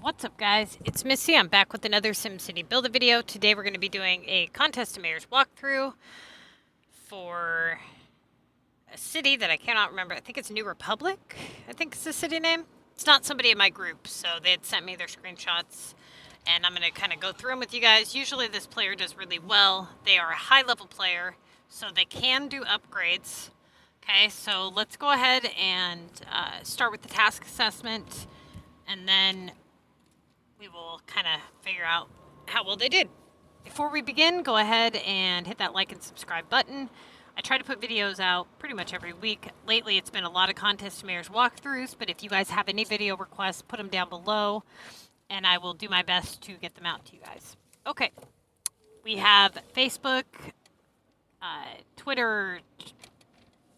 What's up, guys? It's Missy. I'm back with another SimCity build a video. Today we're going to be doing a contest to mayor's walkthrough for a city that I cannot remember. I think it's New Republic. I think it's the city name. It's not somebody in my group, so they had sent me their screenshots, and I'm going to kind of go through them with you guys. Usually this player does really well. They are a high-level player, so they can do upgrades. Okay, so let's go ahead and start with the task assessment, and then we will kind of figure out how well they did. Before we begin, go ahead and hit that like and subscribe button. I try to put videos out pretty much every week. Lately, it's been a lot of contest mayor's walkthroughs, but if you guys have any video requests, put them down below, and I will do my best to get them out to you guys. Okay, we have Facebook, Twitter,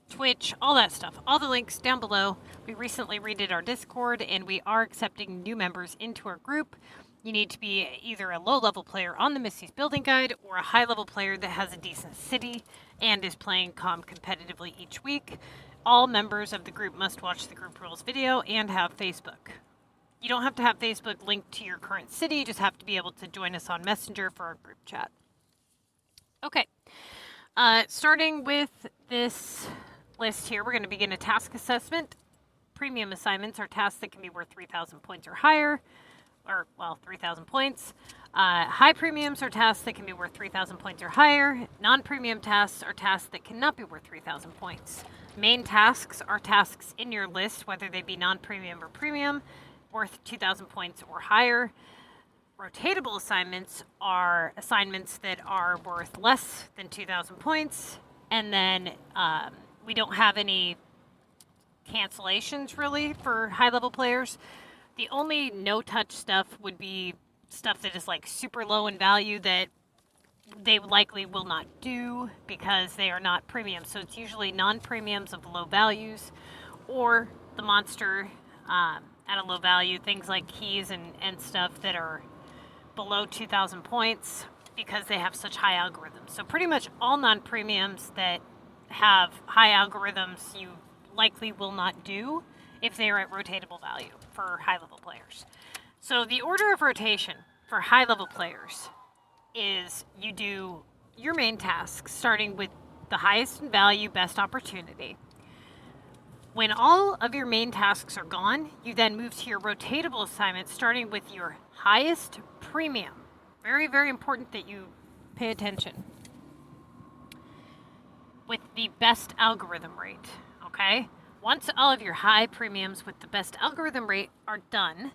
Twitch, all that stuff. All the links down below. We recently redid our Discord, and we are accepting new members into our group. You need to be either a low-level player on the Missy's Building Guide or a high-level player that has a decent city and is playing CoM competitively each week. All members of the group must watch the group rules video and have Facebook. You don't have to have Facebook linked to your current city. You just have to be able to join us on Messenger for our group chat. Okay. Starting with this list here, we're going to begin a task assessment. Premium assignments are tasks that can be worth 3,000 points or higher, or, well, 3,000 points. High premiums are tasks that can be worth 3,000 points or higher. Non-premium tasks are tasks that cannot be worth 3,000 points. Main tasks are tasks in your list, whether they be non-premium or premium, worth 2,000 points or higher. Rotatable assignments are assignments that are worth less than 2,000 points, and then we don't have any cancellations really for high-level players. The only no-touch stuff would be stuff that is like super low in value that they likely will not do because they are not premium. So it's usually non-premiums of low values or the monster at a low value, things like keys and stuff that are below 2,000 points because they have such high algorithms. So pretty much all non-premiums that have high algorithms you likely will not do if they are at rotatable value for high-level players. So the order of rotation for high-level players is you do your main tasks starting with the highest in value, best opportunity. When all of your main tasks are gone, you then move to your rotatable assignments starting with your highest premium. Very, very important that you pay attention. With the best algorithm rate, okay? Once all of your high premiums with the best algorithm rate are done,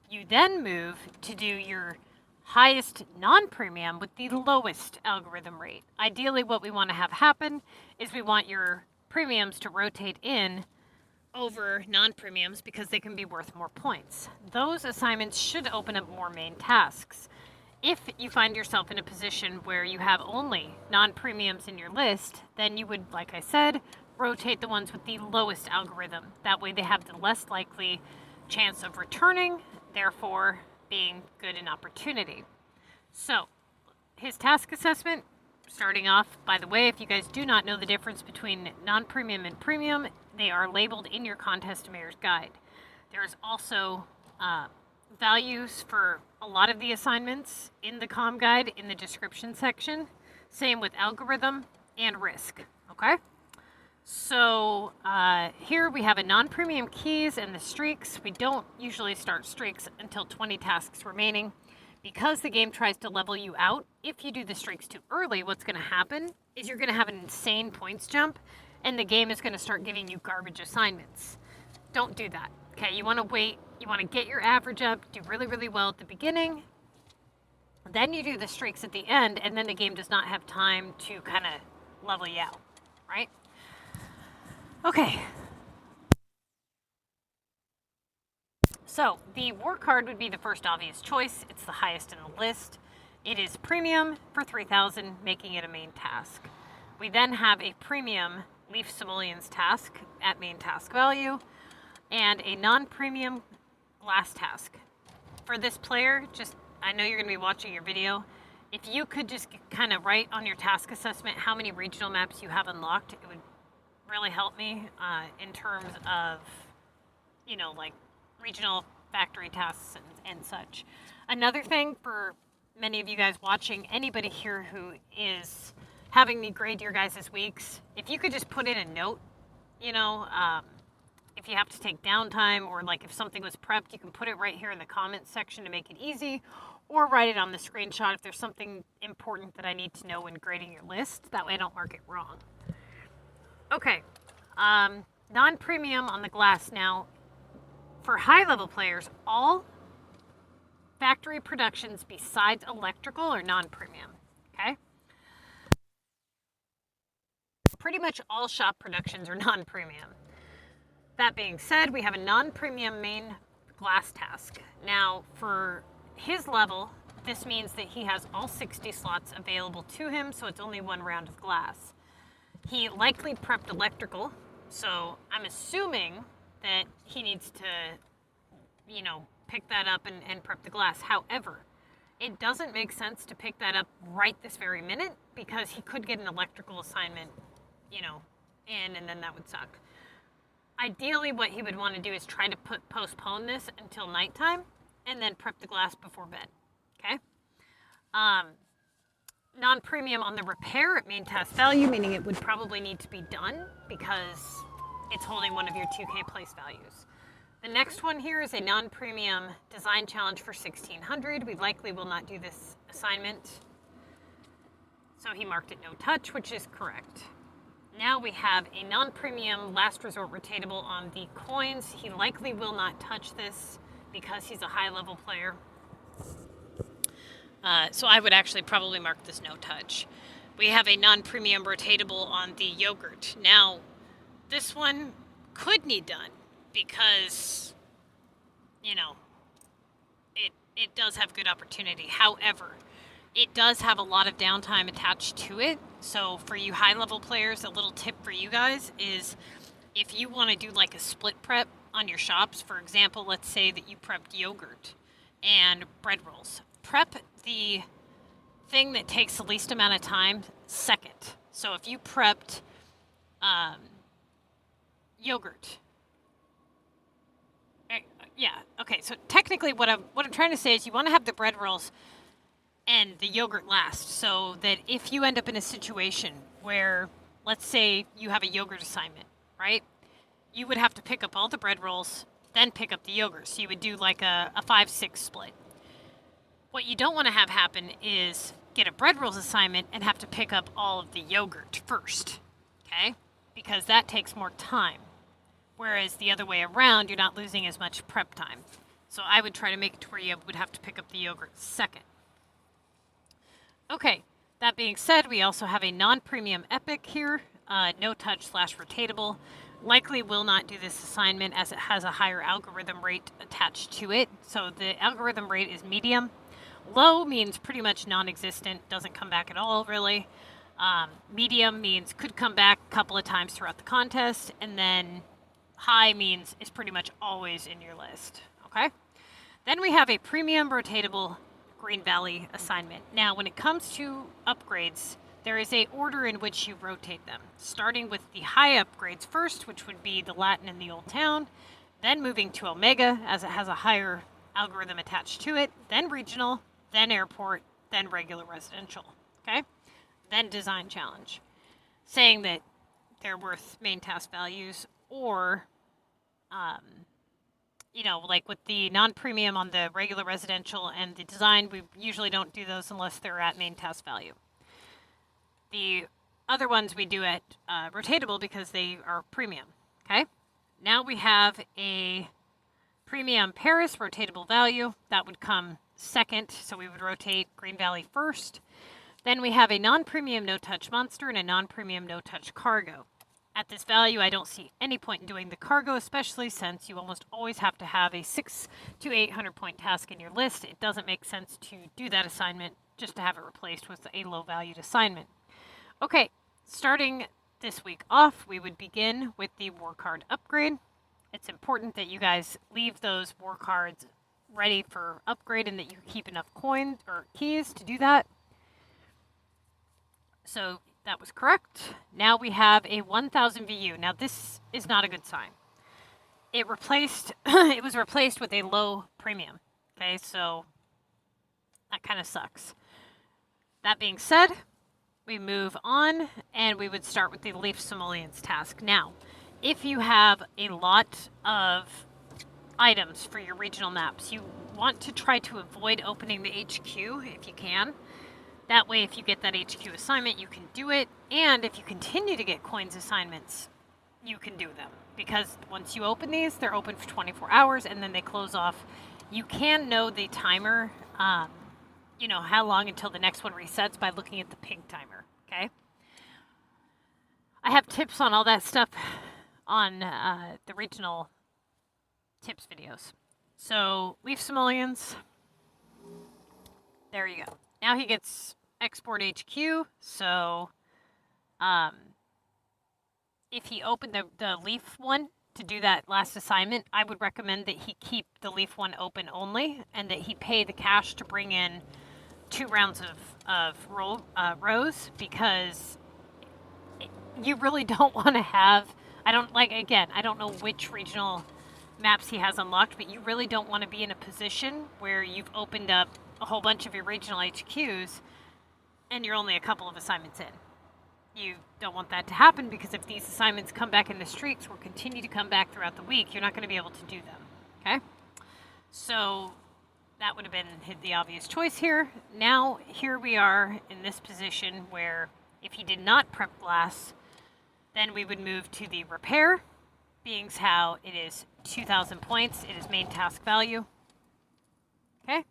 you then move to do your highest non-premium with the lowest algorithm rate. Ideally, what we want to have happen is we want your premiums to rotate in over non-premiums because they can be worth more points. Those assignments should open up more main tasks. If you find yourself in a position where you have only non-premiums in your list, then you would, like I said, rotate the ones with the lowest algorithm. That way they have the less likely chance of returning, therefore being good in opportunity. So, his task assessment, starting off, by the way, if you guys do not know the difference between non-premium and premium, they are labeled in your contest mayor's guide. There is also values for a lot of the assignments in the CoM guide in the description section. Same with algorithm and risk, okay? So here we have a non-premium keys and the streaks. We don't usually start streaks until 20 tasks remaining. Because the game tries to level you out, if you do the streaks too early, what's going to happen is you're going to have an insane points jump, and the game is going to start giving you garbage assignments. Don't do that, okay? You want to wait. You want to get your average up, do really, really well at the beginning. Then you do the streaks at the end, and then the game does not have time to kind of level you out, right? Okay. So, the war card would be the first obvious choice. It's the highest in the list. It is premium for 3,000, making it a main task. We then have a premium Leaf Simoleons task at main task value, and a non-premium last task. For this player, I know you're going to be watching your video. If you could just kind of write on your task assessment how many regional maps you have unlocked, it would really help me in terms of, you know, like regional factory tasks and such. Another thing for many of you guys watching, anybody here who is having me grade your guys' weeks, if you could just put in a note, you know, if you have to take downtime, or like if something was prepped, you can put it right here in the comments section to make it easy, or write it on the screenshot if there's something important that I need to know when grading your list. That way I don't mark it wrong. Okay, non-premium on the glass now. For high-level players, all factory productions besides electrical are non-premium, okay? Pretty much all shop productions are non-premium. That being said, we have a non-premium main glass task. Now, for his level, this means that he has all 60 slots available to him, so it's only one round of glass. He likely prepped electrical, so I'm assuming that he needs to, you know, pick that up and prep the glass. However, it doesn't make sense to pick that up right this very minute, because he could get an electrical assignment, you know, in, and then that would suck. Ideally, what he would want to do is try to postpone this until nighttime and then prep the glass before bed, okay? Non-premium on the repair at main task value, meaning it would probably need to be done because it's holding one of your 2K place values. The next one here is a non-premium design challenge for 1600. We likely will not do this assignment. So he marked it no touch, which is correct. Now we have a non-premium last resort rotatable on the coins. He likely will not touch this because he's a high-level player. So I would actually probably mark this no touch. We have a non-premium rotatable on the yogurt. Now, this one could need done because, you know, it does have good opportunity. However, it does have a lot of downtime attached to it. So for you high-level players, a little tip for you guys is if you want to do like a split prep on your shops, for example, let's say that you prepped yogurt and bread rolls. Prep the thing that takes the least amount of time second. So if you prepped yogurt, yeah, okay. So technically, what I'm trying to say is you want to have the bread rolls and the yogurt last, so that if you end up in a situation where, let's say you have a yogurt assignment, right? You would have to pick up all the bread rolls, then pick up the yogurt. So you would do like a 5-6 split. What you don't want to have happen is get a bread rolls assignment and have to pick up all of the yogurt first, okay? Because that takes more time. Whereas the other way around, you're not losing as much prep time. So I would try to make it to where you would have to pick up the yogurt second. Okay, that being said, we also have a non-premium epic here, no touch / rotatable. Likely will not do this assignment as it has a higher algorithm rate attached to it. So the algorithm rate is medium. Low means pretty much non-existent, doesn't come back at all really. Medium means could come back a couple of times throughout the contest, and then high means is pretty much always in your list, okay? Then we have a premium rotatable Green Valley assignment. Now, when it comes to upgrades, there is a order in which you rotate them, starting with the high upgrades first, which would be the Latin and the Old Town, then moving to Omega, as it has a higher algorithm attached to it, then regional, then airport, then regular residential, okay? Then design challenge, saying that they're worth main task values, or you know, like with the non-premium on the regular residential and the design, we usually don't do those unless they're at main task value. The other ones we do at rotatable because they are premium, okay? Now we have a premium Paris rotatable value. That would come second, so we would rotate Green Valley first. Then we have a non-premium no-touch monster and a non-premium no-touch cargo. At this value, I don't see any point in doing the cargo, especially since you almost always have to have a 600 to 800 point task in your list. It doesn't make sense to do that assignment just to have it replaced with a low valued assignment. Okay, starting this week off, we would begin with the war card upgrade. It's important that you guys leave those war cards ready for upgrade and that you keep enough coins or keys to do that. So that was correct. Now we have a 1000 VU. Now this is not a good sign. it replaced it was replaced with a low premium. Okay, so that kind of sucks. That being said, we move on and we would start with the Leaf Simoleons task. Now, if you have a lot of items for your regional maps, you want to try to avoid opening the HQ if you can. That way, if you get that HQ assignment, you can do it. And if you continue to get coins assignments, you can do them. Because once you open these, they're open for 24 hours and then they close off. You can know the timer, how long until the next one resets by looking at the pink timer, okay? I have tips on all that stuff on the regional tips videos. So, Leaf Simoleons, there you go. Now he gets Export HQ, so if he opened the Leaf one to do that last assignment, I would recommend that he keep the Leaf one open only and that he pay the cash to bring in 2 rounds of rows, because you really don't want to have, I don't know which regional maps he has unlocked, but you really don't want to be in a position where you've opened up a whole bunch of your regional HQs and you're only a couple of assignments in. You don't want that to happen, because if these assignments come back in the streaks or continue to come back throughout the week, you're not going to be able to do them, okay? So that would have been the obvious choice here. Now, here we are in this position where if he did not prep glass, then we would move to the repair, being how it is 2,000 points. It is main task value, okay?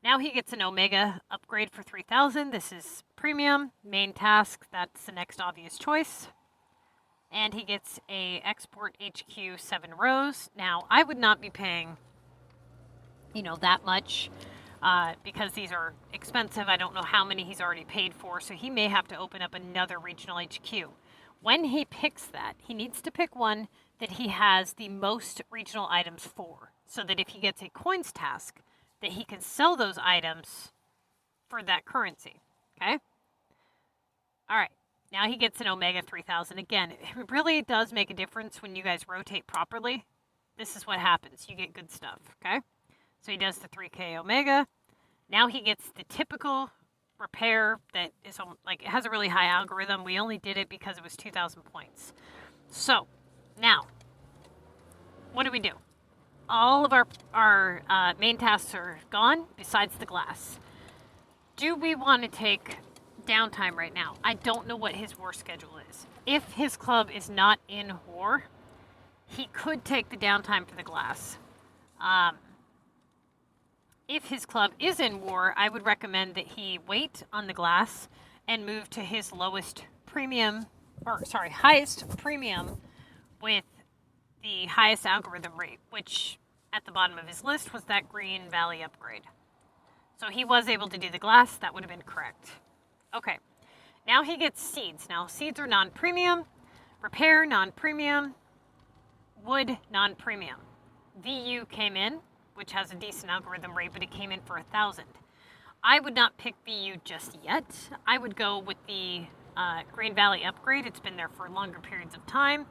Now he gets an Omega upgrade for 3,000. This is premium, main task. That's the next obvious choice. And he gets a Export HQ 7 rows. Now, I would not be paying, that much because these are expensive. I don't know how many he's already paid for, so he may have to open up another regional HQ. When he picks that, he needs to pick one that he has the most regional items for, so that if he gets a coins task, that he can sell those items for that currency, okay? All right, now he gets an Omega 3,000. Again, it really does make a difference when you guys rotate properly. This is what happens. You get good stuff, okay? So he does the 3K Omega. Now he gets the typical repair that is it has a really high algorithm. We only did it because it was 2,000 points. So now, what do? All of our main tasks are gone, besides the glass. Do we want to take downtime right now? I don't know what his war schedule is. If his club is not in war, he could take the downtime for the glass. If his club is in war, I would recommend that he wait on the glass and move to his highest premium with the highest algorithm rate, which at the bottom of his list was that Green Valley upgrade. So he was able to do the glass. That would have been correct. Okay, now he gets seeds. Now, seeds are non-premium, repair non-premium, wood non-premium. VU came in, which has a decent algorithm rate, but it came in for 1,000. I would not pick VU just yet. I would go with the Green Valley upgrade. It's been there for longer periods of time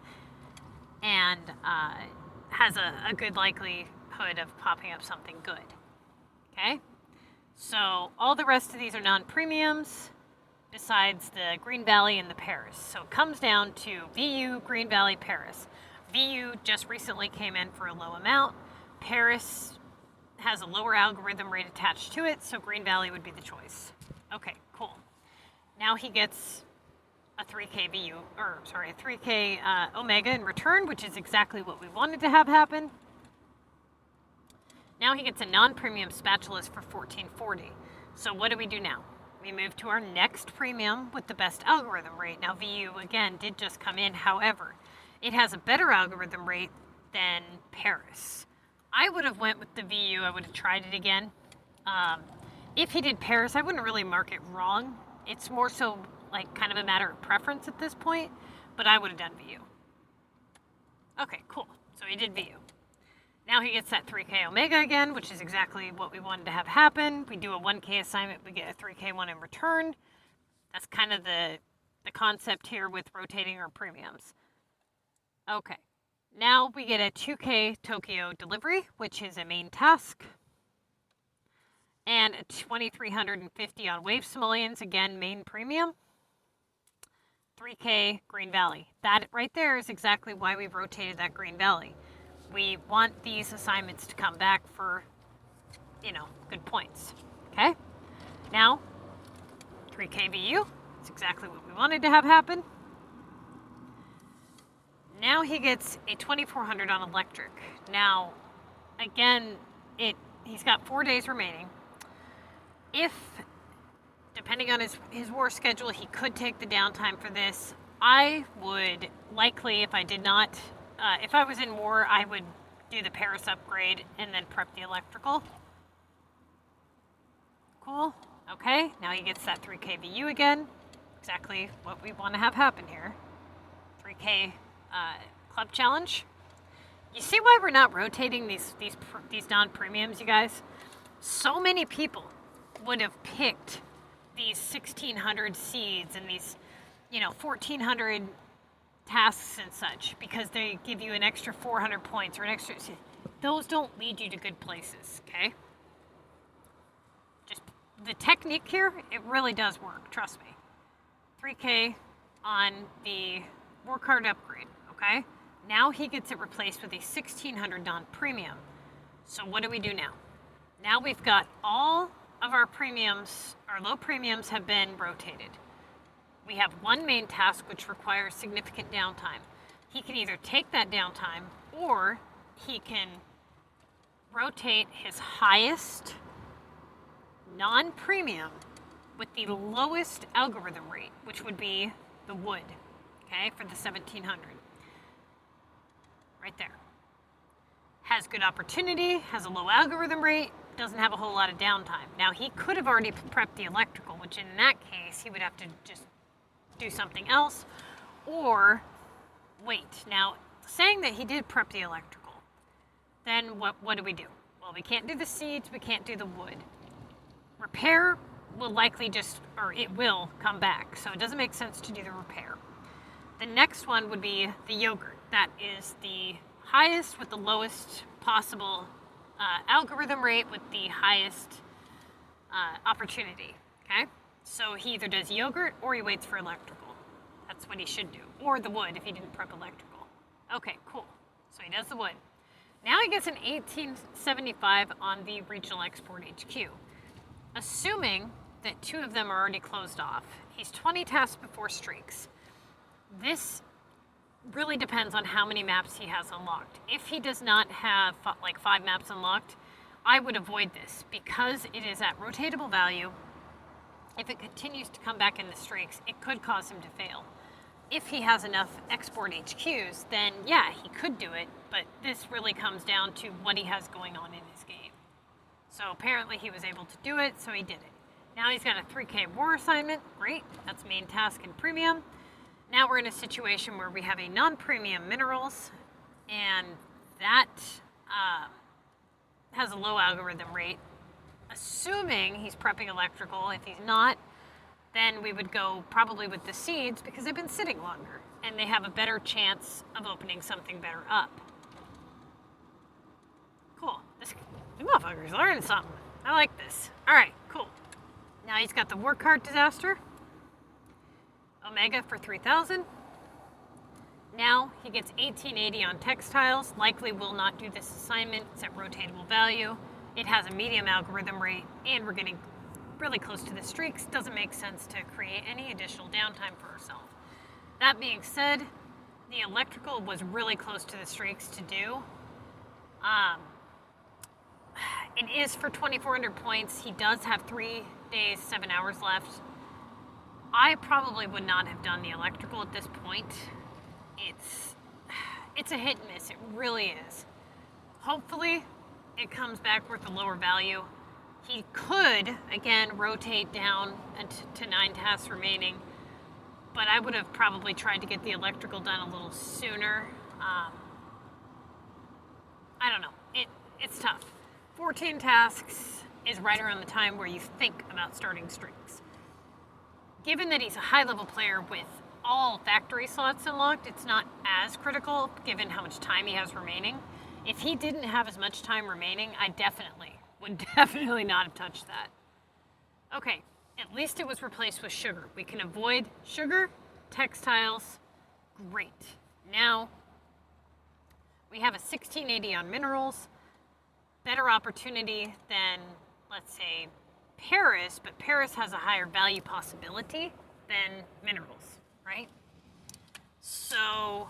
and has a good likelihood of popping up something good. Okay? So all the rest of these are non-premiums besides the Green Valley and the Paris. So it comes down to VU, Green Valley, Paris. VU just recently came in for a low amount. Paris has a lower algorithm rate attached to it, so Green Valley would be the choice. Okay, cool. Now he gets a 3K VU, a 3K Omega in return, which is exactly what we wanted to have happen. Now he gets a non-premium spatulas for 1440. So what do we do now? We move to our next premium with the best algorithm rate. Now VU, again, did just come in. However, it has a better algorithm rate than Paris. I would have went with the VU. I would have tried it again. If he did Paris, I wouldn't really mark it wrong. It's more so kind of a matter of preference at this point, but I would have done VU. Okay, cool. So he did VU. Now he gets that 3K Omega again, which is exactly what we wanted to have happen. We do a 1K assignment, we get a 3K one in return. That's kind of the concept here with rotating our premiums. Okay. Now we get a 2K Tokyo delivery, which is a main task. And a 2,350 on Wave Simoleons, again, main premium. 3K Green Valley. That right there is exactly why we rotated that Green Valley. We want these assignments to come back for, good points. Okay? Now, 3K VU. It's exactly what we wanted to have happen. Now he gets a 2,400 on electric. Now, again, he's got 4 days remaining. If, depending on his war schedule, he could take the downtime for this, I would likely, if I did not, if I was in war, I would do the Paris upgrade and then prep the electrical. Cool. Okay, now he gets that 3K VU again. Exactly what we want to have happen here. 3K club challenge. You see why we're not rotating these non-premiums, you guys? So many people would have picked these 1,600 seeds and these, 1,400 tasks and such because they give you an extra 400 points or an extra. Those don't lead you to good places, okay? Just the technique here, it really does work, trust me. 3K on the war card upgrade, okay? Now he gets it replaced with a 1,600 non-premium. So what do we do now? Now we've got all of our premiums, our low premiums have been rotated. We have one main task which requires significant downtime. He can either take that downtime or he can rotate his highest non-premium with the lowest algorithm rate, which would be the wood, okay, for the 1,700. Right there. Has good opportunity, has a low algorithm rate, doesn't have a whole lot of downtime. Now, he could have already prepped the electrical, which in that case, he would have to just do something else or wait. Now, saying that he did prep the electrical, then what do we do? Well, we can't do the seeds, we can't do the wood. Repair will likely it will come back, so it doesn't make sense to do the repair. The next one would be the yogurt. That is the highest with the lowest possible algorithm rate with the highest opportunity, okay? So he either does yogurt or he waits for electrical. That's what he should do. Or the wood if he didn't prep electrical. Okay, cool. So he does the wood. Now he gets an 1875 on the regional export HQ. Assuming that 2 of them are already closed off, he's 20 tasks before streaks. This really depends on how many maps he has unlocked. If he does not have 5 maps unlocked, I would avoid this because it is at rotatable value. If it continues to come back in the streaks, it could cause him to fail. If he has enough export HQs, then yeah, he could do it, but this really comes down to what he has going on in his game. So apparently he was able to do it, so he did it. Now he's got a 3K war assignment, great, that's main task and premium. Now we're in a situation where we have a non-premium minerals, and that has a low algorithm rate. Assuming he's prepping electrical, if he's not, then we would go probably with the seeds because they've been sitting longer and they have a better chance of opening something better up. Cool. This motherfucker's learning something. I like this. All right, cool. Now he's got the war card disaster. Omega for 3,000. Now he gets 1880 on textiles. Likely will not do this assignment. It's at rotatable value. It has a medium algorithm rate, and we're getting really close to the streaks. Doesn't make sense to create any additional downtime for ourselves. That being said, the electrical was really close to the streaks to do. It is for 2,400 points. He does have 3 days, 7 hours left. I probably would not have done the electrical at this point. It's a hit and miss. It really is. Hopefully, it comes back with a lower value. He could, again, rotate down to 9 tasks remaining, but I would have probably tried to get the electrical done a little sooner. I don't know. It's tough. 14 tasks is right around the time where you think about starting streaks. Given that he's a high-level player with all factory slots unlocked, it's not as critical given how much time he has remaining. If he didn't have as much time remaining, I would definitely not have touched that. Okay, at least it was replaced with sugar. We can avoid sugar, textiles, great. Now, we have a 1680 on minerals, better opportunity than, let's say, Paris, but Paris has a higher value possibility than minerals, right? So,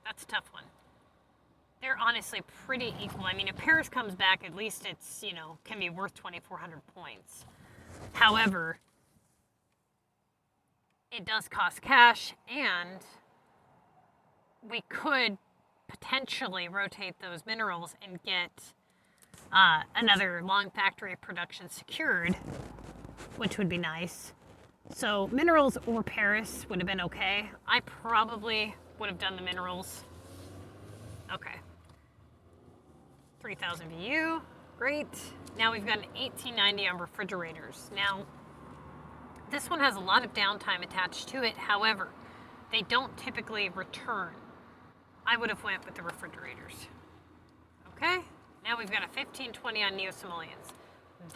that's a tough one. They're honestly pretty equal. I mean, if Paris comes back, at least it's, can be worth 2,400 points. However, it does cost cash, and we could potentially rotate those minerals and get another long factory production secured, which would be nice. So minerals or Paris would have been okay. I probably would have done the minerals. Okay. 3,000 VU, great. Now we've got an 1890 on refrigerators. Now, this one has a lot of downtime attached to it. However, they don't typically return. I would have went with the refrigerators. Okay, now we've got a 1520 on Simoleons.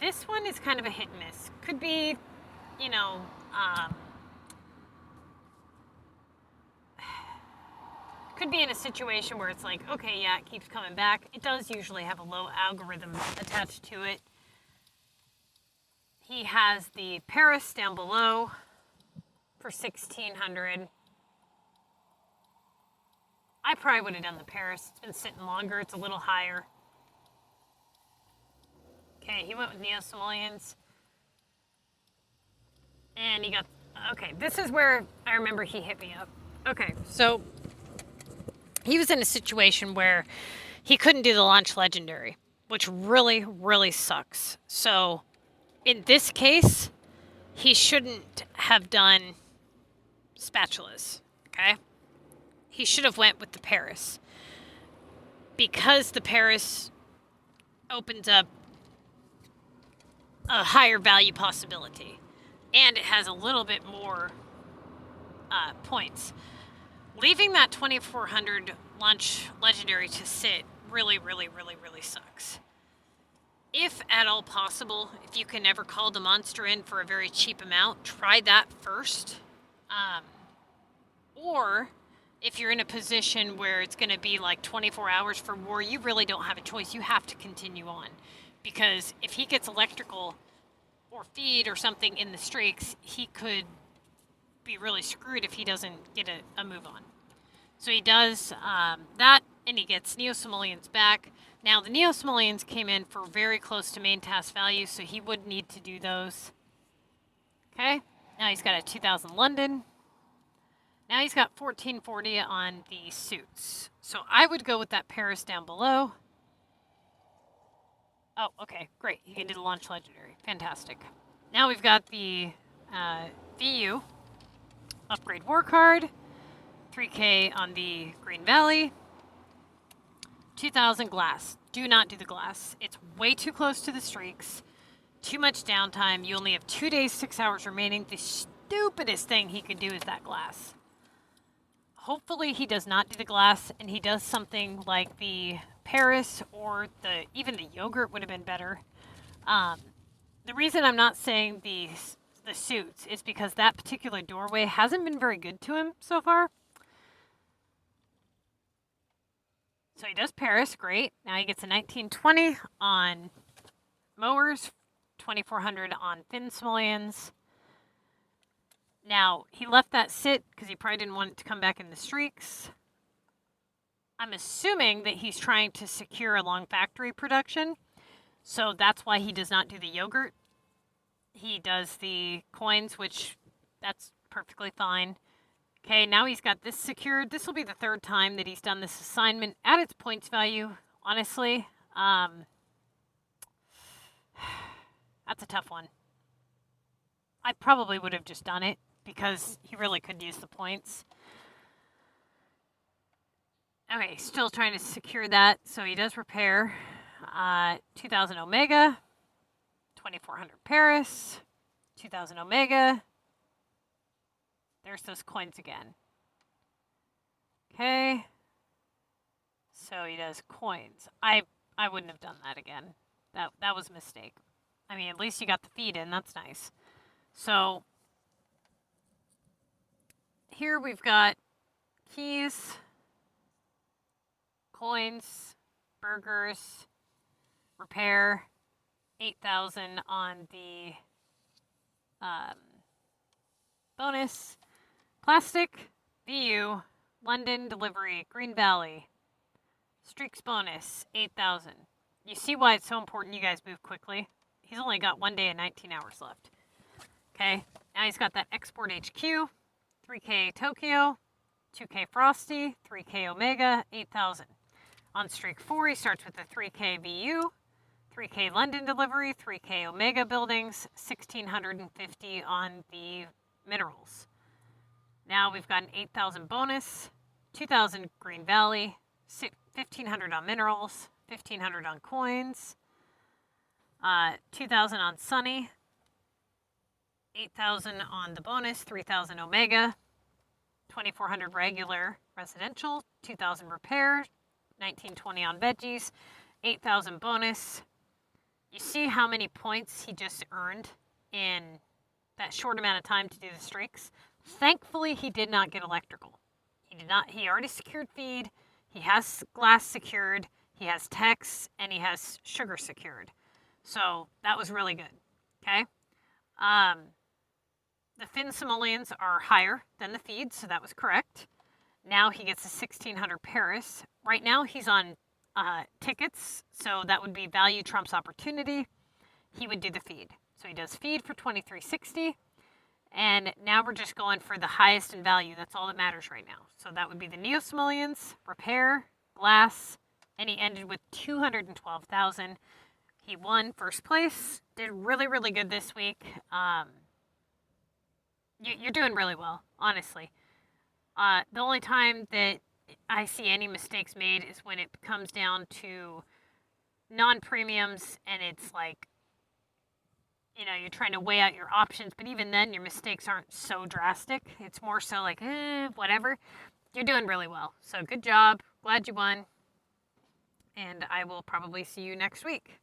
This one is kind of a hit and miss. Could be, could be in a situation where it's like, okay, yeah, it keeps coming back. It does usually have a low algorithm attached to it. He has the Paris down below for 1,600. I probably would have done the Paris. It's been sitting longer. It's a little higher. Okay, he went with Simoleons. And he got... Okay, this is where I remember he hit me up. Okay, so he was in a situation where he couldn't do the launch legendary, which really, really sucks. So in this case, he shouldn't have done spatulas, okay? He should have went with the Paris, because the Paris opens up a higher value possibility, and it has a little bit more points. Leaving that 2,400 launch legendary to sit really, really, really, really sucks. If at all possible, if you can ever call the monster in for a very cheap amount, try that first. Or if you're in a position where it's going to be like 24 hours for war, you really don't have a choice. You have to continue on. Because if he gets electrical or feed or something in the streaks, he could be really screwed if he doesn't get a move on. So he does that, and he gets Simoleons back. Now, the Simoleons came in for very close to main task value, so he would need to do those. Okay, now he's got a 2,000 London. Now he's got 1,440 on the suits. So I would go with that Paris down below. Oh, okay, great. He can do the launch legendary. Fantastic. Now we've got the VU upgrade war card. 3K on the Green Valley. 2,000 glass. Do not do the glass. It's way too close to the streaks. Too much downtime. You only have 2 days, 6 hours remaining. The stupidest thing he could do is that glass. Hopefully he does not do the glass, and he does something like the Paris, or even the yogurt would have been better. The reason I'm not saying the suits is because that particular doorway hasn't been very good to him so far. So he does Paris, great. Now he gets a 1920 on mowers, 2,400 on Simoleons. Now, he left that sit because he probably didn't want it to come back in the streaks. I'm assuming that he's trying to secure a long factory production. So that's why he does not do the yogurt. He does the coins, which that's perfectly fine. Okay, now he's got this secured. This will be the third time that he's done this assignment at its points value, honestly. That's a tough one. I probably would have just done it because he really could use the points. Okay, still trying to secure that. So he does repair. 2,000 Omega, 2,400 Paris. 2,000 Omega. There's those coins again. Okay. So he does coins. I wouldn't have done that again. That was a mistake. I mean, at least you got the feed in. That's nice. So here we've got keys, coins, burgers, repair, 8,000 on the bonus, plastic, VU, London delivery, Green Valley, streaks bonus, 8,000. You see why it's so important you guys move quickly? He's only got 1 day and 19 hours left. Okay, now he's got that Export HQ, 3K Tokyo, 2K Frosty, 3K Omega, 8,000. On streak 4, he starts with the 3K VU, 3K London delivery, 3K Omega buildings, 1,650 on the minerals. Now we've got an 8,000 bonus, 2,000 Green Valley, 1,500 on minerals, 1,500 on coins, 2,000 on Sunny, 8,000 on the bonus, 3,000 Omega, 2,400 regular residential, 2,000 repair, 1,920 on veggies, 8,000 bonus. You see how many points he just earned in that short amount of time to do the streaks? Thankfully, he did not get electrical. He already secured feed, he has glass secured, he has text, and he has sugar secured. So that was really good, okay? The Finn Simoleons are higher than the feed, so that was correct. Now he gets a 1,600 Paris. Right now he's on tickets, so that would be value trumps opportunity. He would do the feed. So he does feed for 2,360. And now we're just going for the highest in value. That's all that matters right now. So that would be the Neo Simoleons, repair, glass, and he ended with 212,000. He won first place. Did really, really good this week. You're doing really well, honestly. The only time that I see any mistakes made is when it comes down to non-premiums and it's like, you know, you're trying to weigh out your options, but even then your mistakes aren't so drastic. It's more so like, whatever. You're doing really well. So good job. Glad you won. And I will probably see you next week.